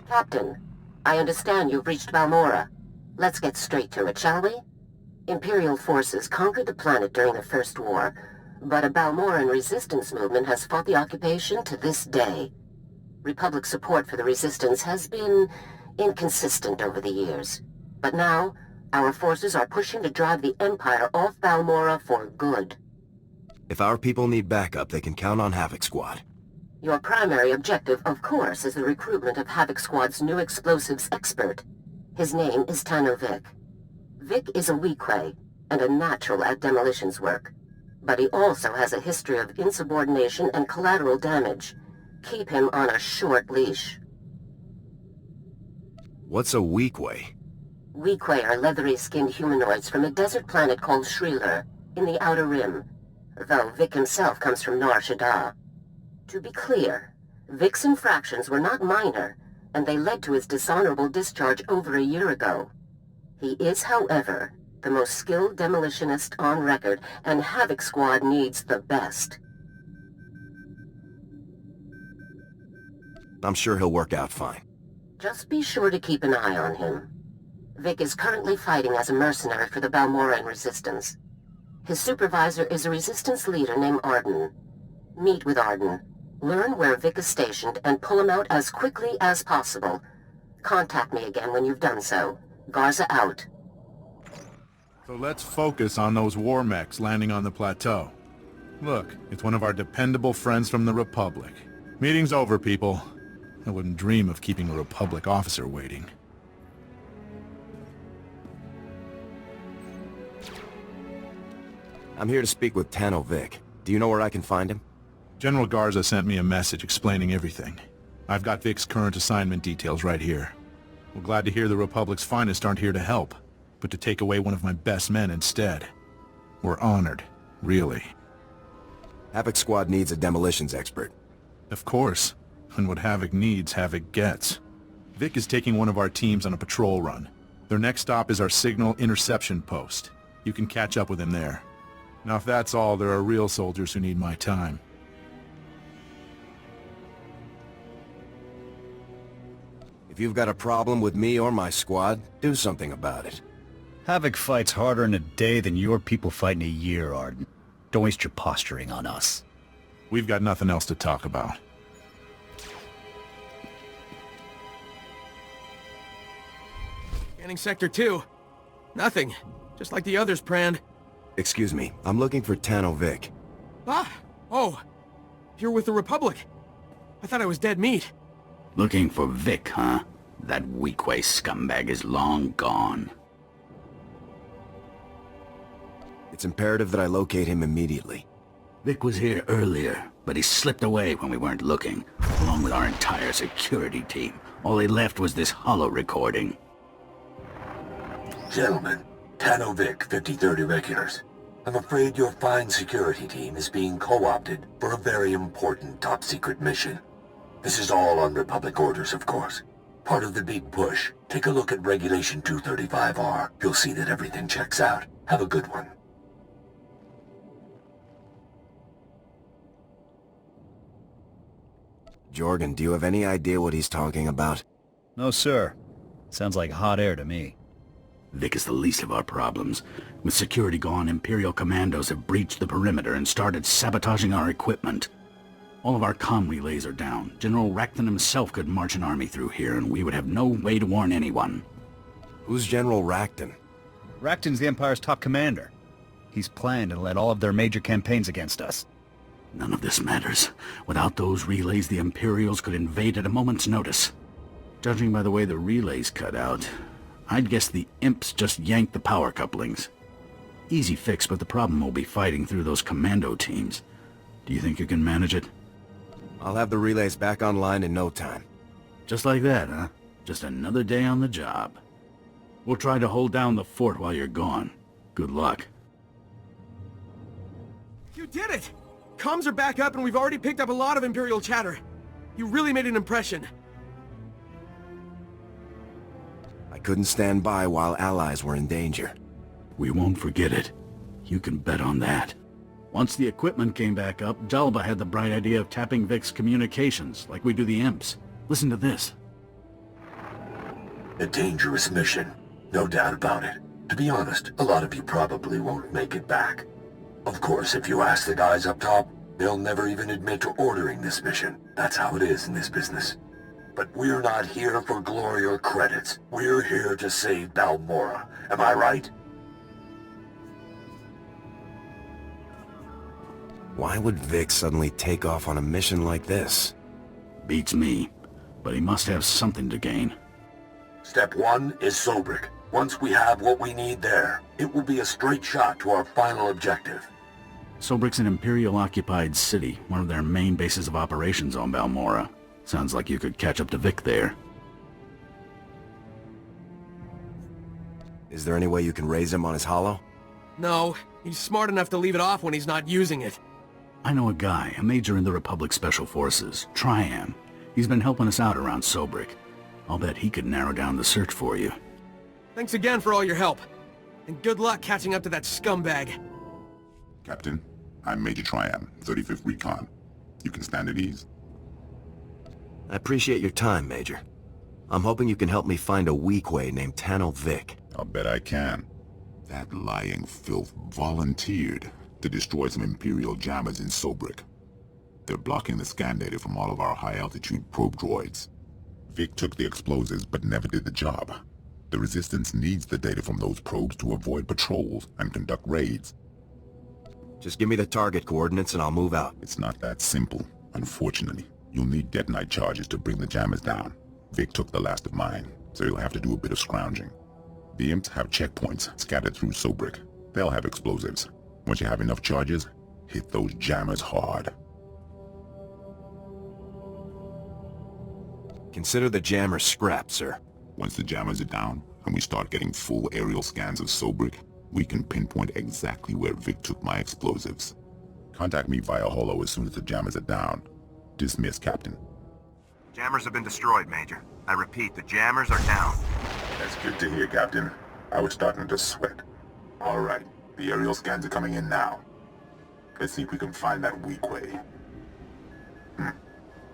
Captain, I understand you've reached Balmorra. Let's get straight to it, shall we? Imperial forces conquered the planet during the First War, but a Balmorran resistance movement has fought the occupation to this day. Republic support for the resistance has been inconsistent over the years. But now, our forces are pushing to drive the Empire off Balmorra for good. If our people need backup, they can count on Havoc Squad. Your primary objective, of course, is the recruitment of Havoc Squad's new explosives expert. His name is Tanner Vic. Vic is a Weequay, and a natural at demolitions work. But he also has a history of insubordination and collateral damage. Keep him on a short leash. What's a Weequay? Weequay are leathery-skinned humanoids from a desert planet called Shrieler, in the Outer Rim, though Vic himself comes from Nar Shaddaa. To be clear, Vic's infractions were not minor, and they led to his dishonorable discharge over a year ago. He is, however, the most skilled demolitionist on record, and Havoc Squad needs the best. I'm sure he'll work out fine. Just be sure to keep an eye on him. Vic is currently fighting as a mercenary for the Balmorran resistance. His supervisor is a resistance leader named Arden. Meet with Arden. Learn where Vic is stationed and pull him out as quickly as possible. Contact me again when you've done so. Garza out. So let's focus on those war mechs landing on the plateau. Look, it's one of our dependable friends from the Republic. Meeting's over, people. I wouldn't dream of keeping a Republic officer waiting. I'm here to speak with Tanner Vic. Do you know where I can find him? General Garza sent me a message explaining everything. I've got Vic's current assignment details right here. We're glad to hear the Republic's finest aren't here to help, but to take away one of my best men instead. We're honored, really. Havoc Squad needs a demolitions expert. Of course. And what Havoc needs, Havoc gets. Vic is taking one of our teams on a patrol run. Their next stop is our signal interception post. You can catch up with him there. Now if that's all, there are real soldiers who need my time. If you've got a problem with me or my squad, do something about it. Havoc fights harder in a day than your people fight in a year, Arden. Don't waste your posturing on us. We've got nothing else to talk about. Scanning Sector 2. Nothing. Just like the others, Pran. Excuse me, I'm looking for Tanner Vic. Ah! Oh! You're with the Republic. I thought I was dead meat. Looking for Vic, huh? That Weequay scumbag is long gone. It's imperative that I locate him immediately. Vic was here earlier, but he slipped away when we weren't looking, along with our entire security team. All they left was this holo recording. Gentlemen, Tanner Vic, 5030 Regulars. I'm afraid your fine security team is being co-opted for a very important top-secret mission. This is all on Republic orders, of course. Part of the big push. Take a look at Regulation 235R. You'll see that everything checks out. Have a good one. Jorgen, do you have any idea what he's talking about? No, sir. Sounds like hot air to me. Vic is the least of our problems. With security gone, Imperial commandos have breached the perimeter and started sabotaging our equipment. All of our comm relays are down. General Racton himself could march an army through here, and we would have no way to warn anyone. Who's General Racton? Racton's the Empire's top commander. He's planned and led all of their major campaigns against us. None of this matters. Without those relays, the Imperials could invade at a moment's notice. Judging by the way the relays cut out, I'd guess the imps just yanked the power couplings. Easy fix, but the problem will be fighting through those commando teams. Do you think you can manage it? I'll have the relays back online in no time. Just like that, huh? Just another day on the job. We'll try to hold down the fort while you're gone. Good luck. You did it! Comms are back up and we've already picked up a lot of Imperial chatter. You really made an impression. I couldn't stand by while allies were in danger. We won't forget it. You can bet on that. Once the equipment came back up, Jalba had the bright idea of tapping Vic's communications, like we do the imps. Listen to this. A dangerous mission, no doubt about it. To be honest, a lot of you probably won't make it back. Of course, if you ask the guys up top, they'll never even admit to ordering this mission. That's how it is in this business. But we're not here for glory or credits. We're here to save Balmorra. Am I right? Why would Vic suddenly take off on a mission like this? Beats me. But he must have something to gain. Step 1 is Sobrik. Once we have what we need there, it will be a straight shot to our final objective. Sobrik's an Imperial-occupied city, one of their main bases of operations on Balmorra. Sounds like you could catch up to Vic there. Is there any way you can raise him on his holo? No, he's smart enough to leave it off when he's not using it. I know a guy, a major in the Republic Special Forces, Triam. He's been helping us out around Sobrik. I'll bet he could narrow down the search for you. Thanks again for all your help. And good luck catching up to that scumbag. Captain, I'm Major Triam, 35th Recon. You can stand at ease. I appreciate your time, Major. I'm hoping you can help me find a weakway named Tano Vic. I'll bet I can. That lying filth volunteered to destroy some Imperial jammers in Sobrik. They're blocking the scan data from all of our high-altitude probe droids. Vic took the explosives but never did the job. The Resistance needs the data from those probes to avoid patrols and conduct raids. Just give me the target coordinates and I'll move out. It's not that simple, unfortunately. You'll need detonite charges to bring the jammers down. Vic took the last of mine, so you'll have to do a bit of scrounging. The imps have checkpoints scattered through Sobrik. They'll have explosives. Once you have enough charges, hit those jammers hard. Consider the jammers scrapped, sir. Once the jammers are down, and we start getting full aerial scans of Sobrik, we can pinpoint exactly where Vic took my explosives. Contact me via holo as soon as the jammers are down. Dismiss, Captain. Jammers have been destroyed, Major. I repeat, the jammers are down. That's good to hear, Captain. I was starting to sweat. All right, the aerial scans are coming in now. Let's see if we can find that weakway.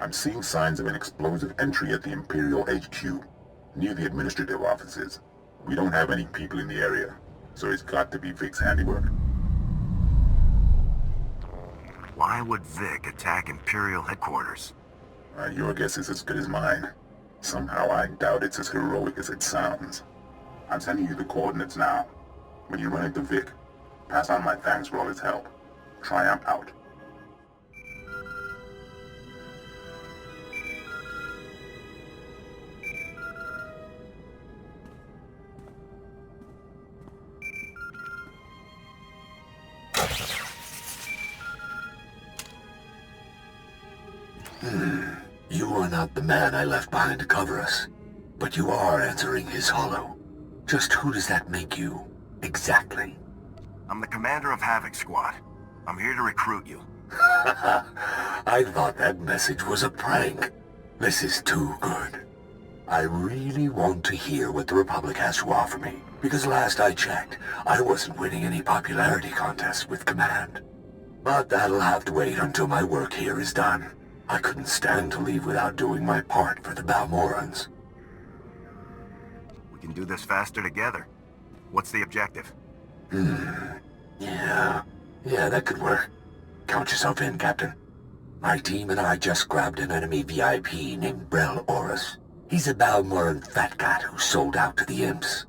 I'm seeing signs of an explosive entry at the Imperial HQ, near the administrative offices. We don't have any people in the area, so it's got to be Vic's handiwork. Why would Vic attack Imperial headquarters? Your guess is as good as mine. Somehow I doubt it's as heroic as it sounds. I'm sending you the coordinates now. When you run into Vic, pass on my thanks for all his help. Triumph out. You are not the man I left behind to cover us, but you are answering his holo. Just who does that make you, exactly? I'm the commander of Havoc Squad. I'm here to recruit you. I thought that message was a prank. This is too good. I really want to hear what the Republic has to offer me, because last I checked, I wasn't winning any popularity contests with Command. But that'll have to wait until my work here is done. I couldn't stand to leave without doing my part for the Balmorrans. We can do this faster together. What's the objective? Yeah, that could work. Count yourself in, Captain. My team and I just grabbed an enemy VIP named Brel Oris. He's a Balmorran fat cat who sold out to the imps.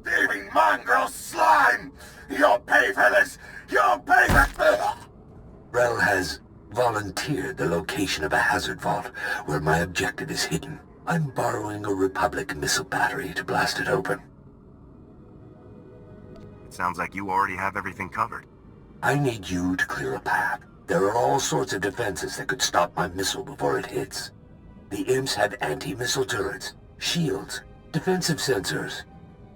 Thieving mongrel slime! You'll pay for this! You'll pay for... Brel has volunteered the location of a hazard vault where my objective is hidden. I'm borrowing a Republic missile battery to blast it open. It sounds like you already have everything covered. I need you to clear a path. There are all sorts of defenses that could stop my missile before it hits. The imps have anti-missile turrets, shields, defensive sensors.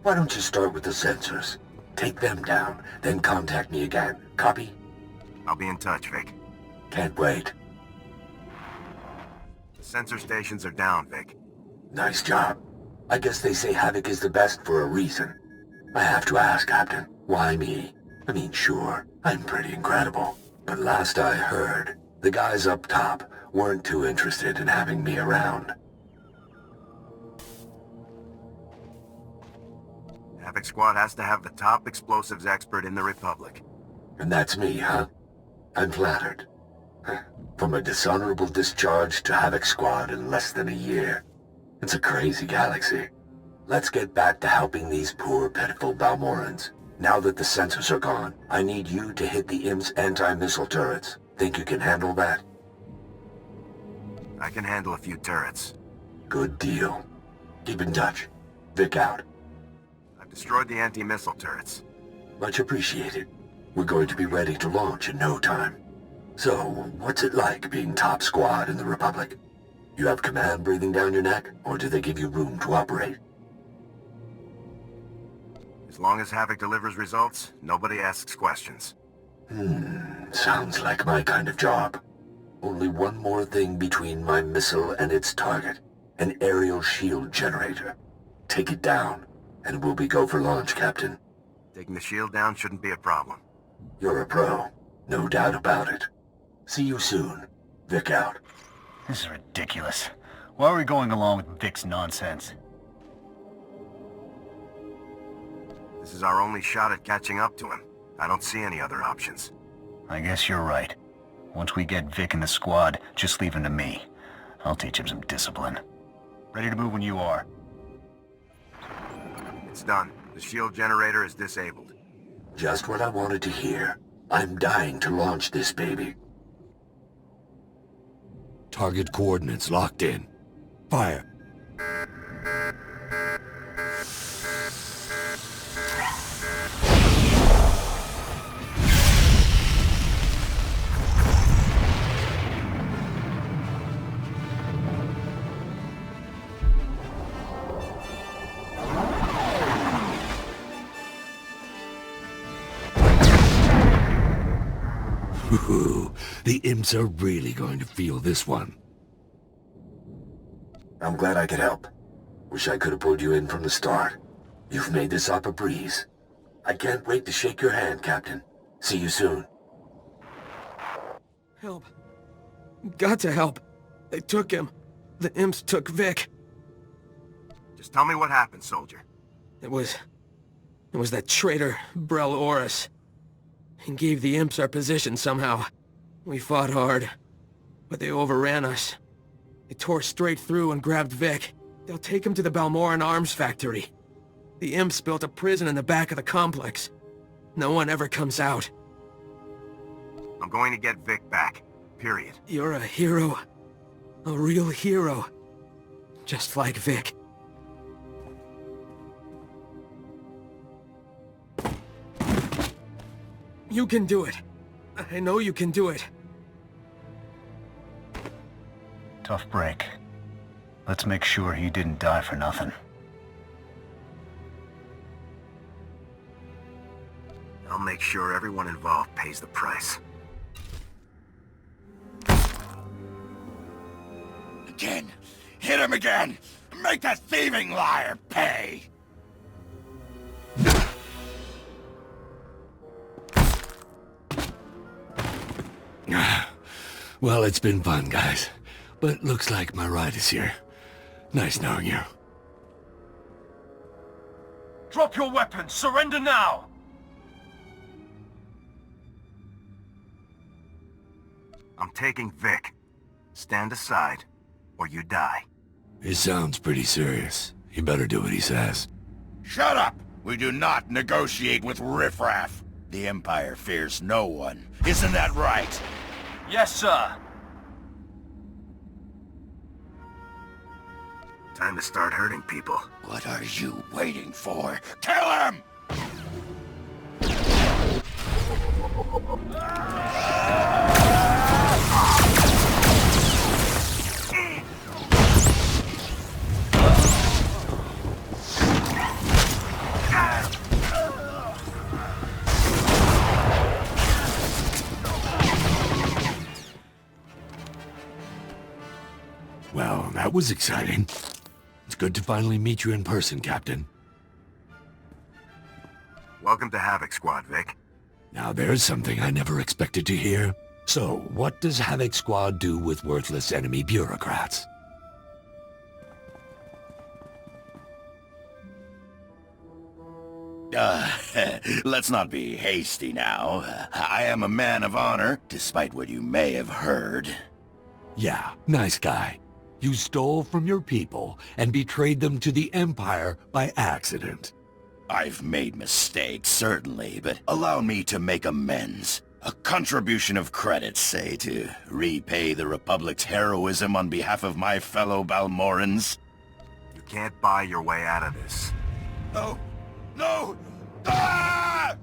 Why don't you start with the sensors? Take them down, then contact me again. Copy? I'll be in touch, Vic. Can't wait. The sensor stations are down, Vic. Nice job. I guess they say Havoc is the best for a reason. I have to ask, Captain, why me? I mean, sure, I'm pretty incredible. But last I heard, the guys up top weren't too interested in having me around. Havoc Squad has to have the top explosives expert in the Republic. And that's me, huh? I'm flattered. From a dishonorable discharge to Havoc Squad in less than a year. It's a crazy galaxy. Let's get back to helping these poor, pitiful Balmorrans. Now that the sensors are gone, I need you to hit the Imp's anti-missile turrets. Think you can handle that? I can handle a few turrets. Good deal. Keep in touch. Vic out. I've destroyed the anti-missile turrets. Much appreciated. We're going to be ready to launch in no time. So, what's it like being top squad in the Republic? You have command breathing down your neck, or do they give you room to operate? As long as Havoc delivers results, nobody asks questions. Sounds like my kind of job. Only one more thing between my missile and its target. An aerial shield generator. Take it down, and we'll be go for launch, Captain. Taking the shield down shouldn't be a problem. You're a pro. No doubt about it. See you soon. Vic out. This is ridiculous. Why are we going along with Vic's nonsense? This is our only shot at catching up to him. I don't see any other options. I guess you're right. Once we get Vic in the squad, just leave him to me. I'll teach him some discipline. Ready to move when you are. It's done. The shield generator is disabled. Just what I wanted to hear. I'm dying to launch this baby. Target coordinates locked in. Fire. Ooh, the Imps are really going to feel this one. I'm glad I could help. Wish I could have pulled you in from the start. You've made this up a breeze. I can't wait to shake your hand, Captain. See you soon. Help. Got to help. They took him. The Imps took Vic. Just tell me what happened, soldier. It was that traitor, Brel Oris. He gave the Imps our position somehow. We fought hard, but they overran us. They tore straight through and grabbed Vic. They'll take him to the Balmorran arms factory. The Imps built a prison in the back of the complex. No one ever comes out. I'm going to get Vic back. Period. You're a hero. A real hero. Just like Vic. You can do it. I know you can do it. Tough break. Let's make sure he didn't die for nothing. I'll make sure everyone involved pays the price. Again! Hit him again! Make that thieving liar pay! Well, it's been fun, guys. But looks like my ride is here. Nice knowing you. Drop your weapons! Surrender now! I'm taking Vic. Stand aside, or you die. It sounds pretty serious. You better do what he says. Shut up! We do not negotiate with riffraff. The Empire fears no one. Isn't that right? Yes, sir. Time to start hurting people. What are you waiting for? Kill him! Well, that was exciting. It's good to finally meet you in person, Captain. Welcome to Havoc Squad, Vic. Now there's something I never expected to hear. So, what does Havoc Squad do with worthless enemy bureaucrats? Let's not be hasty now. I am a man of honor, despite what you may have heard. Yeah, nice guy. You stole from your people and betrayed them to the Empire by accident. I've made mistakes, certainly, but allow me to make amends. A contribution of credits, say, to repay the Republic's heroism on behalf of my fellow Balmorrans. You can't buy your way out of this. No! No! Ah!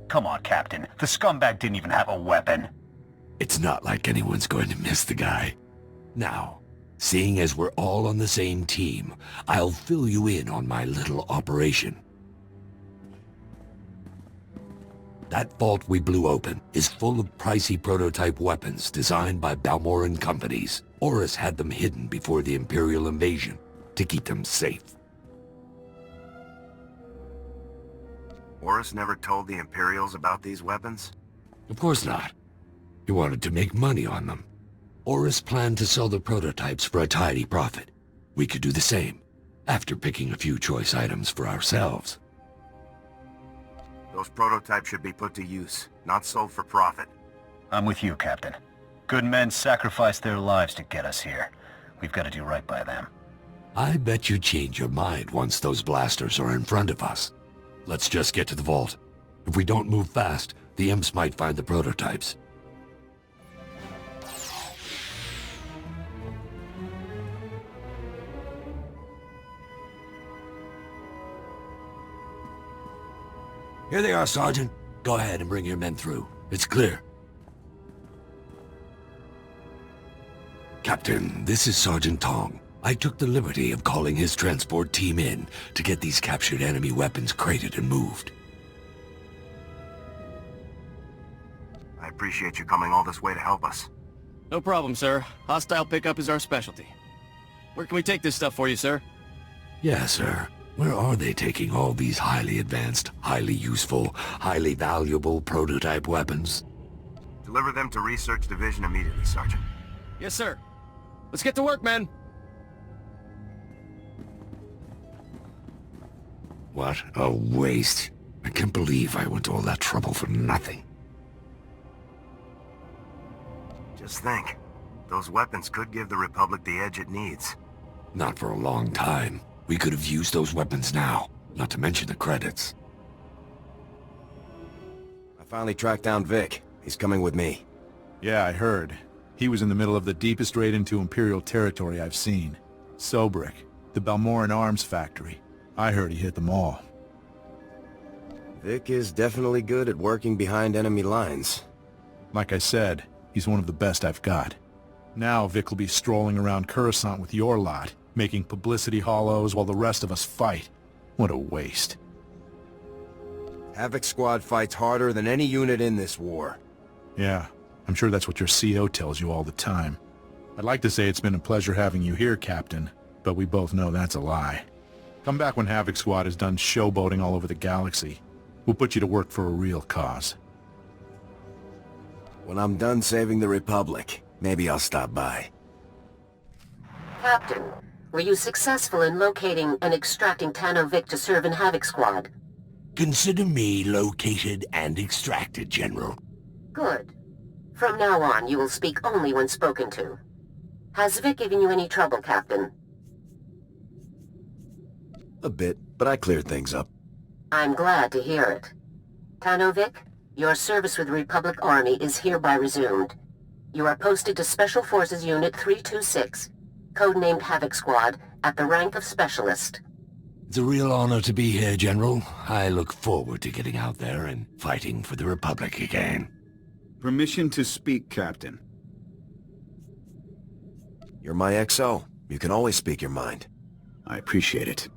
Come on, Captain. The scumbag didn't even have a weapon. It's not like anyone's going to miss the guy. Now, seeing as we're all on the same team, I'll fill you in on my little operation. That vault we blew open is full of pricey prototype weapons designed by Balmorran companies. Horus had them hidden before the Imperial invasion to keep them safe. Horus never told the Imperials about these weapons? Of course not. He wanted to make money on them. Horus planned to sell the prototypes for a tidy profit. We could do the same, after picking a few choice items for ourselves. Those prototypes should be put to use, not sold for profit. I'm with you, Captain. Good men sacrifice their lives to get us here. We've got to do right by them. I bet you change your mind once those blasters are in front of us. Let's just get to the vault. If we don't move fast, the imps might find the prototypes. Here they are, Sergeant. Go ahead and bring your men through. It's clear. Captain, this is Sergeant Tong. I took the liberty of calling his transport team in to get these captured enemy weapons crated and moved. I appreciate you coming all this way to help us. No problem, sir. Hostile pickup is our specialty. Where can we take this stuff for you, sir? Yeah, sir. Where are they taking all these highly advanced, highly useful, highly valuable prototype weapons? Deliver them to Research Division immediately, Sergeant. Yes, sir. Let's get to work, men. What a waste. I can't believe I went to all that trouble for nothing. Just think. Those weapons could give the Republic the edge it needs. Not for a long time. We could have used those weapons now, not to mention the credits. I finally tracked down Vic. He's coming with me. Yeah, I heard. He was in the middle of the deepest raid into Imperial territory I've seen. Sobrik, the Balmorran arms factory. I heard he hit them all. Vic is definitely good at working behind enemy lines. Like I said, he's one of the best I've got. Now Vic will be strolling around Coruscant with your lot, making publicity hollows while the rest of us fight. What a waste. Havoc Squad fights harder than any unit in this war. Yeah, I'm sure that's what your CO tells you all the time. I'd like to say it's been a pleasure having you here, Captain, but we both know that's a lie. Come back when Havoc Squad is done showboating all over the galaxy. We'll put you to work for a real cause. When I'm done saving the Republic, maybe I'll stop by. Captain, were you successful in locating and extracting Tanno Vic to serve in Havoc Squad? Consider me located and extracted, General. Good. From now on, you will speak only when spoken to. Has Vic given you any trouble, Captain? A bit, but I cleared things up. I'm glad to hear it. Tanno Vic, your service with the Republic Army is hereby resumed. You are posted to Special Forces Unit 326, codenamed Havoc Squad, at the rank of Specialist. It's a real honor to be here, General. I look forward to getting out there and fighting for the Republic again. Permission to speak, Captain. You're my XO. You can always speak your mind. I appreciate it.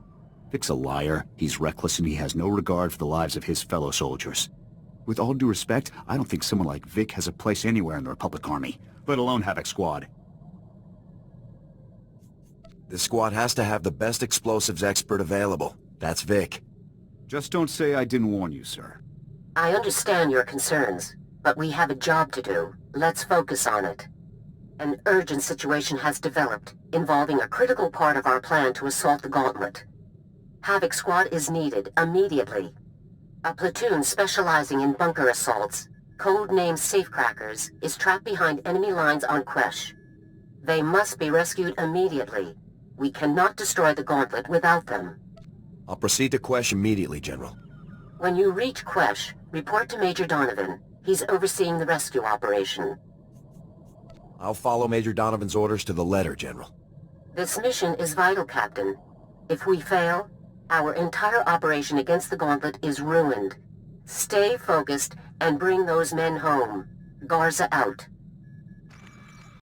Vic's a liar, he's reckless, and he has no regard for the lives of his fellow soldiers. With all due respect, I don't think someone like Vic has a place anywhere in the Republic Army, let alone Havoc Squad. This squad has to have the best explosives expert available. That's Vic. Just don't say I didn't warn you, sir. I understand your concerns, but we have a job to do. Let's focus on it. An urgent situation has developed, involving a critical part of our plan to assault the Gauntlet. Havoc Squad is needed immediately. A platoon specializing in bunker assaults, codenamed Safecrackers, is trapped behind enemy lines on Quesh. They must be rescued immediately. We cannot destroy the Gauntlet without them. I'll proceed to Quesh immediately, General. When you reach Quesh, report to Major Donovan. He's overseeing the rescue operation. I'll follow Major Donovan's orders to the letter, General. This mission is vital, Captain. If we fail, our entire operation against the Gauntlet is ruined. Stay focused and bring those men home. Garza out.